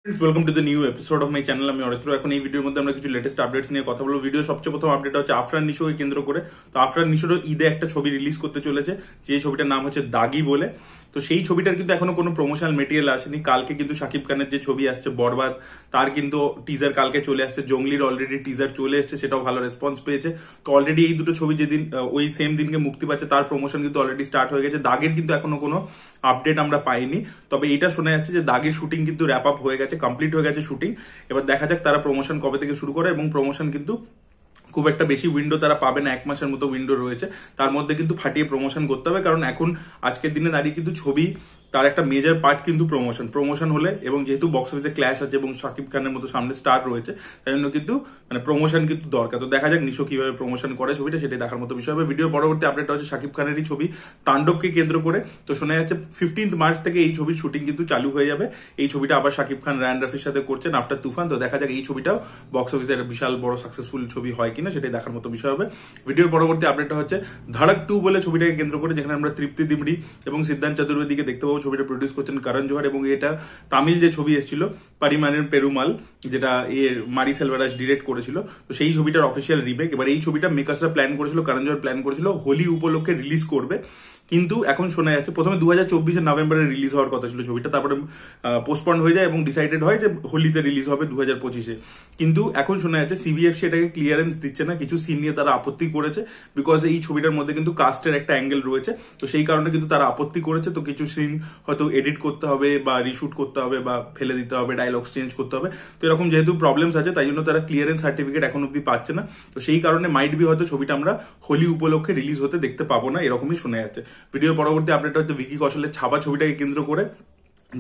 Welcome to the new episode of my channel. আমি অরিত্র। এখন এই ভিডিওর মধ্যে আমরা কিছু লেটেস্ট আপডেটস নিয়ে কথা বলবো। ভিডিও সবচেয়ে প্রথম আপডেট হচ্ছে আফরান নিশোকে কেন্দ্র করে। তো আফরান নিশোরও ঈদে একটা ছবি রিলিজ করতে চলেছে, যে ছবিটার নাম হচ্ছে দাগি বলে। তো সেই ছবিটার কিন্তু এখনো কোনো প্রমোশনাল মেটেরিয়াল আসেনি। কালকে কিন্তু শাকিব খানের যে ছবি আসছে বরবাদ, তার কিন্তু টিজার কালকে চলে আসছে। জঙ্গলির অলরেডি টিজার চলে এসছে, সেটাও ভালো রেসপন্স পেয়েছে। তো অলরেডি এই দুটো ছবি যেদিন ওই সেম দিনকে মুক্তি পাচ্ছে, তার প্রমোশন কিন্তু অলরেডি স্টার্ট হয়ে গেছে। দাগের কিন্তু এখনো কোনো আপডেট আমরা পাইনি, তবে এটা শোনা যাচ্ছে যে দাগের শুটিং কিন্তু র্যাপ আপ হয়ে গেছে, কমপ্লিট হয়ে গেছে শুটিং। এবার দেখা যাক তারা প্রমোশন কবে থেকে শুরু করে, এবং প্রমোশন কিন্তু খুব একটা বেশি উইন্ডো তারা পাবে না, 1 মাসের মতো উইন্ডো রয়েছে। তার মধ্যে কিন্তু ফাটিয়ে প্রমোশন করতে হবে, কারণ এখন আজকের দিনে দাঁড়িয়ে কিন্তু ছবি তার একটা মেজর পার্ট কিন্তু প্রমোশন হলে, এবং যেহেতু বক্স অফিসে ক্ল্যাশ আছে এবং শাকিব খানের মতো সামনে স্টার রয়েছে, তাই জন্য কিন্তু প্রমোশন কিন্তু দরকার। তো দেখা যাক নিশো কিভাবে প্রমোশন করে ছবিটা, সেটাই দেখার মতো বিষয় হবে। ভিডিওর পরবর্তী আপডেট হচ্ছে শাকিব খানেরই ছবি তাণ্ডবকে কেন্দ্র করে। তো শোনা যাচ্ছে 15 মার্চ থেকে এই ছবির শুটিং কিন্তু চালু হয়ে যাবে। এই ছবিটা আবার শাকিব খান রায়ান রাফির সাথে করছেন আফটার তুফান। তো দেখা যাক এই ছবিটাও বক্স অফিসের বিশাল বড় সাকসেসফুল ছবি হয় কিনা, সেটাই দেখার মতো বিষয় হবে। ভিডিওর পরবর্তী আপডেটটা হচ্ছে ধড়ক 2 বলে ছবিটাকে কেন্দ্র করে, যেখানে আমরা তৃপ্তি দিমড়ি এবং সিদ্ধান্ত চতুর্বেদীকে দেখতে পাবো। ছবিটা প্রডিউস করছেন করণ জোহর, এবং এটা তামিল যে ছবি এসেছিল পারিমানের পেরুমাল, যেটা মারি সেলভারাজ ডিরেক্ট করেছিল, তো সেই ছবিটার অফিসিয়াল রিমেক। এবার এই ছবিটা মেকার্সরা প্ল্যান করেছিল, করণ জোহর প্ল্যান করেছিল হোলি উপলক্ষে রিলিজ করবে, কিন্তু এখন শোনা যাচ্ছে প্রথমে 2024 নভেম্বরে রিলিজ হওয়ার কথা ছিল ছবিটা, তারপরে পোস্টপন্ড হয়ে যায় এবং ডিসাইডেড হয় যে হোলিতে রিলিজ হবে 2025-এ। কিন্তু এখন শোনা যাচ্ছে সিবিএফসি এটাকে ক্লিয়ারেন্স দিচ্ছে না, কিছু সিন নিয়ে তারা আপত্তি করেছে, বিকজ এই ছবিটার মধ্যে কিন্তু কাস্টের একটা অ্যাঙ্গেল রয়েছে। তো সেই কারণে কিন্তু তারা আপত্তি করেছে। তো কিছু সিন হয়তো এডিট করতে হবে বা রিশুট করতে হবে বা ফেলে দিতে হবে, ডায়লগস চেঞ্জ করতে হবে। তো এরকম যেহেতু প্রবলেমস আছে, তাই জন্য তারা ক্লিয়ারেন্স সার্টিফিকেট এখন অব্দি পাচ্ছে না। তো সেই কারণে মাইট বি হয়তো ছবিটা আমরা হোলি উপলক্ষে রিলিজ হতে দেখতে পাবো না, এরকমই শোনা যাচ্ছে। ভিডিওর পরবর্তী আপডেট হচ্ছে ভিকি কৌশলের ছাপা ছবিটাকে কেন্দ্র করে,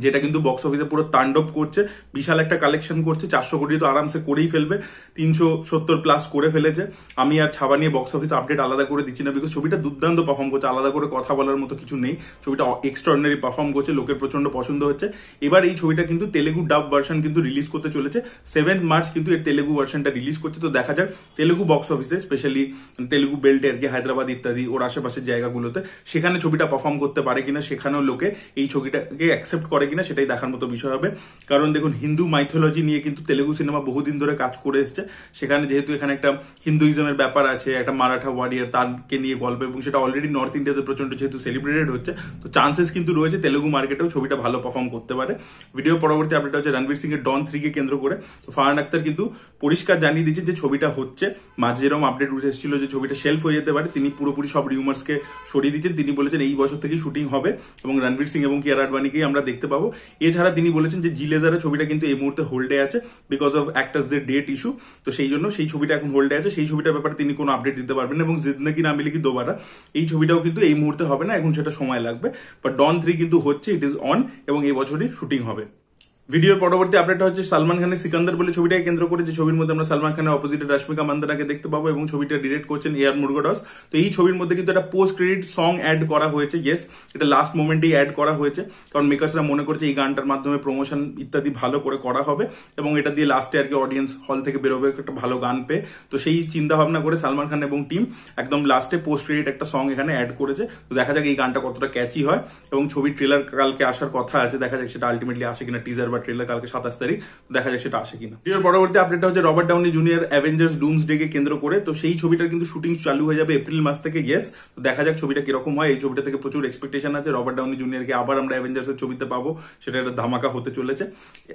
যেটা কিন্তু বক্স অফিসে পুরো তাণ্ডব করছে, বিশাল একটা কালেকশন করছে। 400 কোটি তো আরামসে করেই ফেলবে, 370 প্লাস করে ফেলেছে। আমি আর ছাবা নিয়ে বক্স অফিস আপডেট আলাদা করে দিচ্ছি না, বিকজ ছবিটা দুর্দান্ত পারফর্ম করছে, আলাদা করে কথা বলার মতো কিছু নেই। ছবিটা এক্সট্রাঅর্ডিনারি পারফর্ম করছে, লোকের প্রচন্ড পছন্দ হচ্ছে। এবার এই ছবিটা কিন্তু তেলেগু ডাব ভার্সন কিন্তু রিলিজ করতে চলেছে 7 মার্চ, কিন্তু এর তেলেগু ভার্সনটা রিলিজ করছে। তো দেখা যাক তেলেগু বক্স অফিসে, স্পেশালি তেলেগু বেল্টে আর কি, হায়দ্রাবাদ ইত্যাদি ওর আশেপাশের জায়গাগুলোতে, সেখানে ছবিটা পারফর্ম করতে পারে কিনা, সেখানেও লোকে এই ছবিটাকে অ্যাকসেপ্ট করে কিনা, সেটাই দেখার মতো বিষয় হবে। কারণ দেখুন, হিন্দু মাইথোলজি নিয়ে কিন্তু তেলেগু সিনেমা বহুদিন ধরে কাজ করে এসছে। সেখানে যেহেতু এখানে একটা হিন্দুইজমের ব্যাপার আছে, একটা মারাঠা ওয়ারিয়ার তারকে নিয়ে গল্প, এবং সেটা অলরেডি নর্থ ইন্ডিয়াতে প্রচন্ড যেহেতু সেলিব্রেটেড হচ্ছে, তো চান্সেস কিন্তু রয়েছে তেলেগু মার্কেটেও ছবিটা ভালো পারফর্ম করতে পারে। ভিডিও পরবর্তী আপডেট হচ্ছে রণবীর সিং এর ডন 3 কে কেন্দ্র করে। তো ফারহান আক্তার কিন্তু পরিষ্কার জানিয়ে দিচ্ছে যে ছবিটা হচ্ছে। মাঝে যেরকম আপডেট উঠে এসেছিল যে ছবিটা শেলফ হয়ে যেতে পারে, তিনি পুরোপুরি সব রিউমার্সকে সরিয়ে দিচ্ছেন। তিনি বলেছেন এই বছর থেকেই শুটিং হবে এবং রণবীর সিং এবং কিয়ারা আডবাণীকেই আমরা দেখতে পাবো। এছাড়া তিনি বলেছেন যে জিলেজারের ছবিটা কিন্তু এই মুহূর্তে হোল্ডে আছে বিকজ অফ অ্যাক্টার্সদের ডেট ইস্যু। তো সেই জন্য সেই ছবিটা এখন হোল্ডে আছে, সেই ছবিটার ব্যাপারে তিনি কোনো আপডেট দিতে পারবেন না। এবং জিন্দগি না মিলে কি দোবারা, এই ছবিটাও কিন্তু এই মুহূর্তে হবে না, এখন সেটা সময় লাগবে। বাট ডন 3 কিন্তু হচ্ছে, ইট ইজ অন, এবং এই বছরই শুটিং হবে। ভিডিওর পরবর্তী আপডেটটা হচ্ছে সালমান খানের সিকান্দার বলে ছবিটাকে কেন্দ্র করে, যে ছবির মধ্যে আমরা সালমান খানের অপোজিটে রশ্মিকা মান্দানাকে দেখতে পাবো, এবং ছবিটা ডিরেক্ট করছেন এআর মুরুগাডস। তো এই ছবির মধ্যে কিন্তু একটা পোস্ট ক্রেডিট সং অ্যাড করা হয়েছে। ইয়েস, এটা লাস্ট মোমেন্টেই অ্যাড করা হয়েছে, কারণ মেকার্সরা মনে করছে এই গানটার মাধ্যমে প্রমোশন ইত্যাদি ভালো করে করা হবে, এবং এটা দিয়ে লাস্টে আর কি অডিয়েন্স হল থেকে বেরোবে একটা ভালো গান পেয়ে। তো সেই চিন্তা ভাবনা করে সালমান খান এবং টিম একদম লাস্টে পোস্ট ক্রেডিট একটা সং এখানে অ্যাড করেছে। তো দেখা যাক এই গানটা কতটা ক্যাচি হয়, এবং ছবির ট্রেলার কালকে আসার কথা আছে, দেখা যাক সেটা আলটিমেটলি আসে কিনা। টিজার বা ট্রেলার কালকে 27 তারিখ, দেখা যাক সেটা আসে কিনা। এর পরবর্তী আপডেটটা হচ্ছে Robert Downey Junior Avengers Doomsday কে কেন্দ্র করে। তো সেই ছবিটার কিন্তু শুটিং চালু হয়ে যাবে এপ্রিল মাস থেকে। ইয়েস, তো দেখা যাক ছবিটা কিরকম হয়। এই ছবিটা থেকে প্রচুর এক্সপেকটেশন আছে, রবার্ট ডাউনি জুনিয়রকে আবার আমরা অ্যাভেঞ্জার্স এর ছবিতে পাবো, সেটা একটা ধামাকা হতে চলেছে।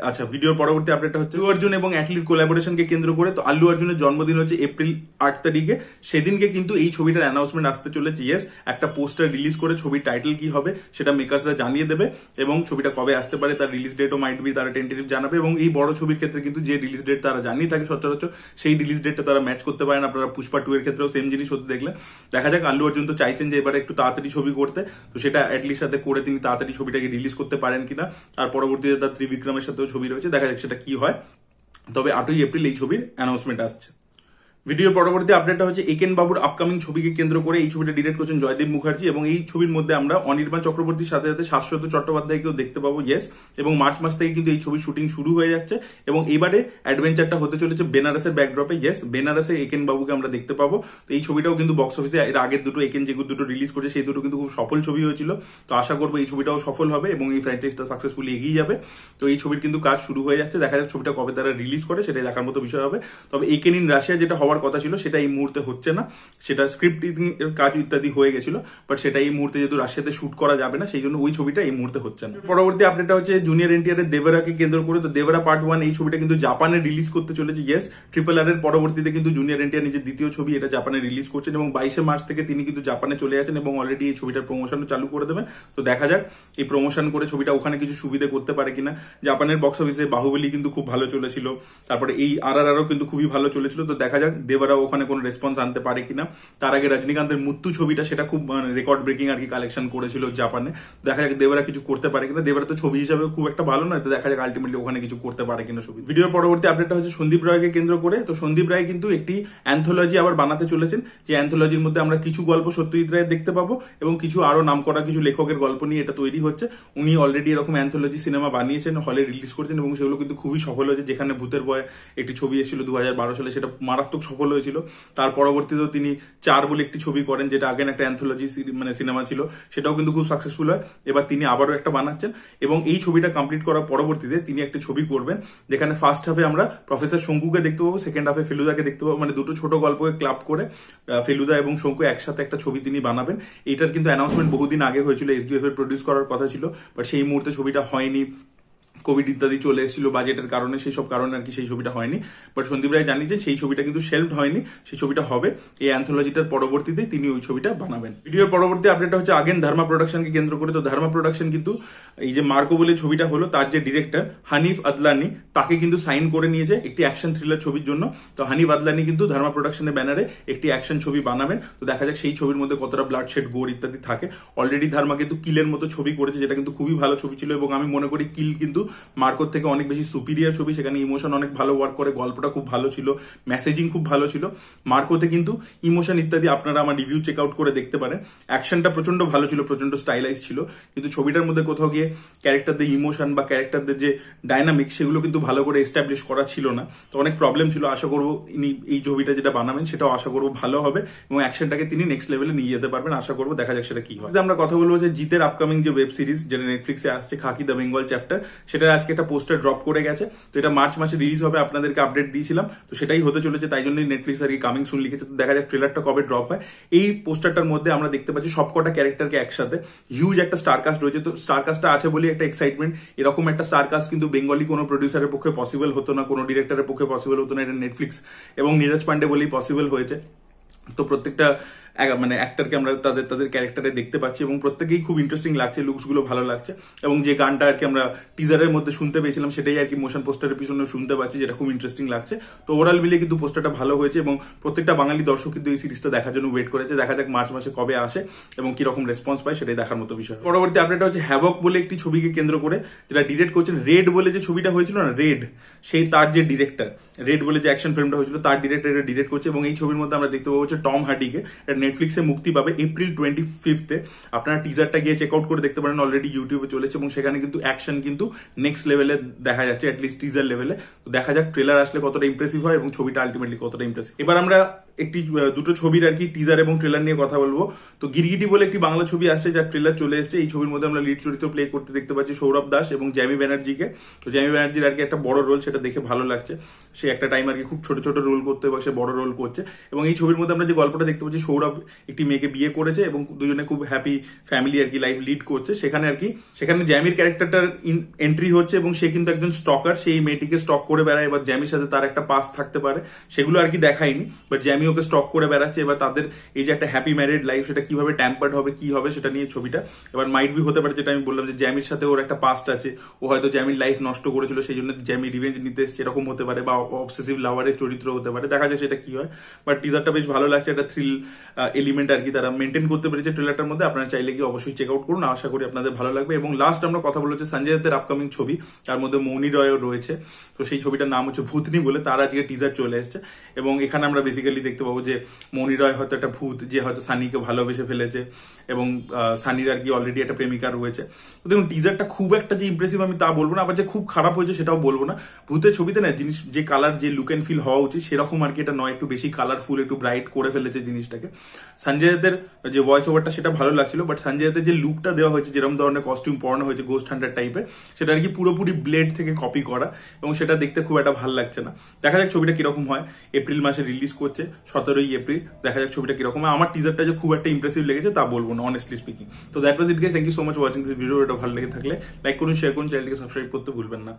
আচ্ছা, ভিডিওর পরবর্তী আপডেটটা হচ্ছে আল্লু অর্জুন এবং অ্যাটলির কোলাবোরেশনকে কেন্দ্র করে। তো আল্লু অর্জুনের জন্মদিন হচ্ছে এপ্রিল 8 তারিখে, সেদিনকে কিন্তু এই ছবিটার অ্যানাউন্সমেন্ট আসতে চলেছে। ইয়েস, একটা পোস্টার রিলিজ করে ছবির টাইটেল কি হবে সেটা মেকার্সরা জানিয়ে দেবে, এবং ছবিটা কবে আসতে পারে তার রিলিজ ডেটও মাইট বি তারা টেন্টেটিভ জানাবে। এবং এই বড় ছবির ক্ষেত্রে কিন্তু যে রিলিজ ডেট তারা জানিয়ে থাকে সচরাচর, সেই রিলিজ ডেটটা তারা ম্যাচ করতে পারেন। আপনারা পুষ্পা 2 এর ক্ষেত্রেও সেম জিনিস হতে দেখলেন। দেখা যাক, আল্লু অর্জুন তো চাইছেন যে এবারে একটু তাড়াতাড়ি ছবি করতে, তো সেটা অ্যাটলিস্ট সাথে করে তিনি তাড়াতাড়ি ছবিটাকে রিলিজ করতে পারেন কিনা। তার পরবর্তীতে তার ত্রিবিক্রমের সাথেও ছবি রয়েছে, দেখা যাক সেটা কি হয়। তবে 8ই এপ্রিল এই ছবির অ্যানাউন্সমেন্ট আসছে। ভিডিওর পরবর্তী আপডেটটা হচ্ছে একেন বাবুর আপকামিং ছবিকে কেন্দ্র করে। এই ছবিটা ডিরেক্ট করছেন জয়দেব মুখার্জি এবং এই ছবির মধ্যে আমরা অনির্বাণ চক্রবর্তীর সাথে সাথে শাশ্বত চট্টোপাধ্যায়কেও দেখতে পাবো। ইয়েস, এবং মার্চ মাস থেকে কিন্তু এই ছবির শুটিং শুরু হয়ে যাচ্ছে এবং এবারে অ্যাডভেঞ্চারটা হতে চলেছে বেনারসের ব্যাকড্রপে। ইয়েস, বেনারসে একেন বাবুকে আমরা দেখতে পাবো। তো এই ছবিটাও কিন্তু বক্স অফিসে এর আগের দুটো একেন যে দুটো রিলিজ করেছে সেই দুটো কিন্তু খুব সফল ছবি হয়েছিল। তো আশা করবো এই ছবিটাও সফল হবে এবং এই ফ্র্যাঞ্চাইজটা সাকসেসফুলি এগিয়ে যাবে। তো এই ছবির কিন্তু কাজ শুরু হয়ে যাচ্ছে, দেখা যাক ছবিটা কবে তারা রিলিজ করে, সেটাই দেখার মতো বিষয় হবে। তবে একেন ইন রাশিয়া যেটা হওয়ার কথা ছিল সেটা এই মুহূর্তে হচ্ছে না, সেটা স্ক্রিপ্ট এর কাজ ইত্যাদি হয়ে গেছিল, বাট সেটা এই মুহূর্তে যেহেতু রাশিয়াতে শুট করা যাবে না সেই জন্য ওই ছবিটা এই মুহূর্তে হচ্ছে না। পরবর্তী আপডেটটা হচ্ছে জুনিয়র এনটিআর এর দেবরাকে কেন্দ্র করে। তো দেবরা পার্ট 1 এই ছবিটা কিন্তু জাপানে রিলিজ করতে চলেছে। ইয়েস, RRR এর পরবর্তীতে কিন্তু জুনিয়র এনটিআর নিজের দ্বিতীয় ছবি এটা জাপানে রিলিজ করছেন এবং 22 মার্চ থেকে তিনি কিন্তু জাপানে চলে যাচ্ছেন এবং অলরেডি এই ছবিটার প্রমোশনও চালু করে দেবেন। তো দেখা যাক এই প্রমোশন করে ছবিটা ওখানে কিছু সুবিধা করতে পারে কিনা। জাপানের বক্স অফিসে বাহুবলী কিন্তু খুব ভালো চলেছিল, তারপরে এই RRRও কিন্তু খুবই ভালো চলেছিল। তো দেখা যাক দেবরা ওখানে কোনো রেসপন্স আনতে পারে কিনা। তার আগে রজনীকান্তের মুত্তু ছবিটা সেটা খুব রেকর্ড ব্রেকিং আর কি কালেকশন করেছিল জাপানে। দেখা যাক দেবরা কিছু করতে পারে কিনা। দেবরা তো ছবি হিসাবে খুব একটা ভালো নয়, তো দেখা যাক আলটিমেটলি ওখানে কিছু করতে পারে কিনা ছবি। ভিডিওর পরবর্তী আপডেটটা হচ্ছে সন্দীপ রায়কে কেন্দ্র করে। তো সন্দীপ রায় কিন্তু একটি অ্যান্থোলজি আবার বানাতে চলেছেন, যে অ্যান্থোলজির মধ্যে আমরা কিছু গল্প সত্যজিৎ রায়ের দেখতে পাবো এবং কিছু আরো নামকরা কিছু লেখকের গল্প নিয়ে এটা তৈরি হচ্ছে। উনি অলরেডি এরকম অ্যান্থোলজি সিনেমা বানিয়েছেন, হলে রিলিজ করেছেন এবং সেগুলো কিন্তু খুবই সফল হয়েছে। যেখানে ভূতের বয় একটি ছবি এসেছিল 2012 সালে, সেটা মারাত্মক সফল হয়েছিল। তার পরবর্তীতেও তিনি 4 বলে একটি ছবি করেন, যেটা আগে একটা অ্যান্থোলজি সিনেমা ছিল, সেটাও কিন্তু খুব সাকসেসফুল হয়। এবার তিনি আবারও একটা বানাচ্ছেন এবং এই ছবিটা কমপ্লিট করার পরবর্তীতে তিনি একটা ছবি করবেন যেখানে ফার্স্ট হাফে আমরা প্রফেসর শঙ্কুকে দেখতে পাবো, সেকেন্ড হাফে ফেলুদাকে দেখতে পাবো, মানে দুটো ছোট গল্পকে ক্লাব করে ফেলুদা এবং শঙ্কু একসাথে একটা ছবি তিনি বানাবেন। এইটার কিন্তু অ্যানাউন্সমেন্ট বহুদিন আগে হয়েছিল, SDF এর প্রডিউস করার কথা ছিল, বাট সেই মুহূর্তে ছবিটা হয়নি, কোভিড ইত্যাদি চলে এসেছিল বাজেটের কারণে, সেই সব কারণে আর কি সেই ছবিটা হয়নি। বাট সন্দীপ রায় জানি যে সেই ছবিটা কিন্তু শেলফড হয়নি, সেই ছবিটা হবে। এই অ্যান্থোলজিটার পরবর্তীতে তিনি ওই ছবিটা বানাবেন। ভিডিওর পরবর্তী আপডেটটা হচ্ছে আগেন ধর্মা প্রোডাকশনকে কেন্দ্র করে। তো ধর্মা প্রোডাকশন কিন্তু এই যে মার্কো বলে ছবিটা হলো, তার যে ডিরেক্টর হানিফ আদলানি তাকে কিন্তু সাইন করে নিয়েছে একটি অ্যাকশন থ্রিলার ছবির জন্য। তো হানিফ আদলানি কিন্তু ধর্মা প্রোডাকশনের ব্যানারে একটি অ্যাকশন ছবি বানাবেন। তো দেখা যাক সেই ছবির মধ্যে কতটা ব্লাডশেড, গোর ইত্যাদি থাকে। অলরেডি ধর্মা কিন্তু কিলের মতো ছবি করেছে, যেটা কিন্তু খুবই ভালো ছবি ছিল এবং আমি মনে করি কিল কিন্তু মার্কোর থেকে অনেক বেশি সুপিরিয়ার ছবি। সেখানে ইমোশন অনেক ভালো ওয়ার্ক করে, গল্পটা খুব ভালো ছিল, মেসেজিং খুব ভালো ছিল। মার্কোতে কিন্তু ইমোশন ইত্যাদি আপনারা আমার রিভিউ চেক আউট করে দেখতে পারেন। অ্যাকশনটা প্রচন্ড ভালো ছিল, প্রচন্ড স্টাইলাইজ ছিল, কিন্তু ছবিটার মধ্যে কোথাও গিয়ে ক্যারেক্টারদের ইমোশন বা ক্যারেক্টারদের যে ডাইনামিক সেগুলো কিন্তু ভালো করে এস্টাবলিশ করা ছিল না। তো অনেক প্রবলেম ছিল। আশা করবো ইনি এই ছবিটা যেটা বানাবেন সেটাও আশা করবো ভালো হবে এবং অ্যাকশনটাকে তিনি নেক্সট লেভেলে নিয়ে যেতে পারবেন। আশা করবো, দেখা যাক সেটা কি হয়। আমরা কথা বলবো যে জিতের আপকামিং যে ওয়েব সিরিজ যেটা নেটফ্লিক্সে আসছে, খাকি দ্য বেঙ্গল চ্যাপ্টার, সেটার আজকে একটা পোস্টার ড্রপ করে গেছে। তো এটা মার্চ মাসে রিলিজ হবে, আপনাদেরকে আপডেট দিয়েছিলাম, তো সেটাই হতে চলেছে। তাই জন্যই নেটফ্লিক্স আর কি কামিং সুন লিখেছে। তো দেখা যাক ট্রেলারটা কবে ড্রপ হয়। এই পোস্টারটার মধ্যে আমরা দেখতে পাচ্ছি সবকটা ক্যারেক্টারকে একসাথে, হিউজ একটা স্টার কাস্ট রয়েছে। তো স্টার কাস্টটা আছে বলে একটা এক্সাইটমেন্ট। এরকম একটা স্টার কাস্ট কিন্তু বেঙ্গলি কোনো প্রডিউসারের পক্ষে পসিবল হতো না, কোনো ডিরেক্টরের পক্ষে পসিবল হতো না। এটা নেটফ্লিক্স এবং নীরজ পান্ডে বলেই পসিবল হয়েছে। তো প্রত্যেকটা মানে অ্যাক্টরকে আমরা তাদের ক্যারেক্টারে দেখতে পাচ্ছি এবং প্রত্যেকেই খুব ইন্টারেস্টিং লাগছে, লুকস গুলো ভালো লাগছে এবং যে গানটা আর কি আমরা টিজারের মধ্যে শুনতে পেয়েছিলাম সেটাই আর কি মোশন পোস্টারের পিছনে শুনতে পাচ্ছি, যেটা খুব ইন্টারেস্টিং লাগছে। তো ওভারঅল মিলে কিন্তু পোস্টারটা ভালো হয়েছে এবং প্রত্যেকটা বাঙালি দর্শক কিন্তু এই সিরিজটা দেখার জন্য ওয়েট করেছে। দেখা যাক মার্চ মাসে কবে আসে এবং কিরকম রেসপন্স পায়, সেটাই দেখার মতো বিষয়। পরবর্তী আপডেট হচ্ছে হ্যাভক বলে একটি ছবিকে কেন্দ্র করে, যেটা ডিরেক্ট করছেন রেড বলে যে ছবিটা হয়েছিল না, রেড, সেই তার যে ডিরেক্টর, রেড বলে যে অ্যাকশন ফিল্মটা হয়েছিল তার ডিরেক্টর এটা ডিরেক্ট করছে এবং এই ছবির মধ্যে আমরা দেখতে পাবো হচ্ছে টম হার্ডিকে। এটা নেটফ্লিক্সে মুক্তি পাবে এপ্রিল 25 আপনারা টিজারটা গিয়ে চেক আউট করে দেখতে পারেন, অলরেডি ইউটিউবে চলেছে এবং সেখানে কিন্তু অ্যাকশন কিন্তু নেক্সট লেভেলে দেখা যাচ্ছে, অ্যাটলিস্ট টিজার লেভেলে। তো দেখা যাক ট্রেলার আসলে কতটা ইমপ্রেসিভ হয় এবং ছবিটা আলটিমেটলি কতটা ইমপ্রেসিভ। এবার আমরা দুটো ছবির আর কি টিজার এবং ট্রেলার নিয়ে কথা বলবো। তো গিরগিটি বলে একটি বাংলা ছবি আসছে যার ট্রেলার চলে এসেছে। এই ছবির মধ্যে আমরা লিড চরিত্র প্লে করতে দেখতে পাচ্ছি সৌরভ দাস এবং জ্যামি ব্যানার্জিকে। তো জ্যামি ব্যানার্জির আর কি একটা বড় রোল, সেটা দেখে ভালো লাগছে। সে একটা টাইম আর কি খুব ছোট ছোট রোল করতে এবং সে বড় রোল করছে এবং এই ছবির মধ্যে আমরা যে গল্পটা দেখতে পাচ্ছি, সৌরভ একটি মেয়েকে বিয়ে করেছে এবং দুজনে খুব হ্যাপি ফ্যামিলি আর কি লাইফ লিড করছে। সেখানে আর কি জ্যামির ক্যারেক্টারটার এন্ট্রি হচ্ছে এবং সে কিন্তু একজন স্টকার, সেই মেয়েটিকে স্টক করে বেড়ায়। এবার জ্যামির সাথে তার একটা পাস থাকতে পারে, সেগুলো আর কি দেখায়নি, বাট জ্যামি ওকে স্টক করে বেড়াচ্ছে। এবার তাদের এই যে একটা হ্যাপি ম্যারিড লাইফ সেটা কিভাবে ট্যাম্পার্ড হবে, কি হবে সেটা নিয়ে ছবিটা। এবার মাইট বি হতে পারে, যেটা আমি বললাম যে জ্যামির সাথে ওর একটা পাস্ট আছে, ও হয়তো জ্যামির লাইফ নষ্ট করেছিল, সেই জন্য জ্যামি রিভেঞ্জ নিতে এসছে, এরকম হতে পারে, বা অবসেসিভ লাভারের চরিত্র হতে পারে, দেখা যায় সেটা কি হয়। বাট টিজারটা বেশ ভালো লাগছে, একটা থ্রিল এলিমেন্ট আর কি তারা মেনটেন করতে পেরেছে ট্রেলারটার মধ্যে। আপনারা চাইলে কি অবশ্যই চেক আউট করুন, আশা করি আপনাদের ভালো লাগবে। এবং লাস্ট আমরা কথা বলছি সঞ্জয় দত্তের আপকামিং ছবি, তার মধ্যে মৌনি রয়ও রয়েছে। তো সেই ছবিটার নাম হচ্ছে ভূতনি বলে, তার আজকে টিজার চলে এসছে। এবং এখানে আমরা বেসিক্যালি দেখতে পাবো যে মৌনি রয় হয়তো একটা ভূত, যে হয়তো সানিকে ভালোবেসে ফেলেছে, এবং সানির আর কি অলরেডি একটা প্রেমিকা রয়েছে। তো দেখুন টিজারটা খুব একটা যে ইমপ্রেসিভ আমি তা বলবো না, আবার যে খুব খারাপ হয়েছে সেটাও বলবো না। ভূতের ছবিতে না জিনিস যে কালার, যে লুক অ্যান্ড ফিল হওয়া উচিত সেরকম আর কি এটা নয়, একটু বেশি কালারফুল, একটু ব্রাইট করে ফেলেছে জিনিসটাকে। সঞ্জয় দত্তের যে ভয়েস ওভারটা সেটা ভালো লাগছিল, বাট সঞ্জয় দত্তের যে লুকটা দেওয়া হয়েছে, যেরকম ধরনের কস্টিউম পরানো হয়েছে গোস্ট হান্টার টাইপের, সেটা আর কি পুরোপুরি ব্লেড থেকে কপি করা, এবং সেটা দেখতে খুব একটা ভালো লাগছে না। দেখা যাক ছবিটা কিরকম হয়। এপ্রিল মাসে রিলিজ করছে, 17ই এপ্রিল। দেখা যাক ছবিটা কিরকম হয়। আমার টিজারটা যে খুব একটা ইমপ্রেসিভ লেগেছে তা বলবো না, অনেস্টলি স্পিকিং। তো that was it guys, thank you so much watching this video. এটা ভালো লেগে থাকলে লাইক করুন, শেয়ার করুন, চ্যানেলটিকে সাবস্ক্রাইব করতে ভুলবেন না।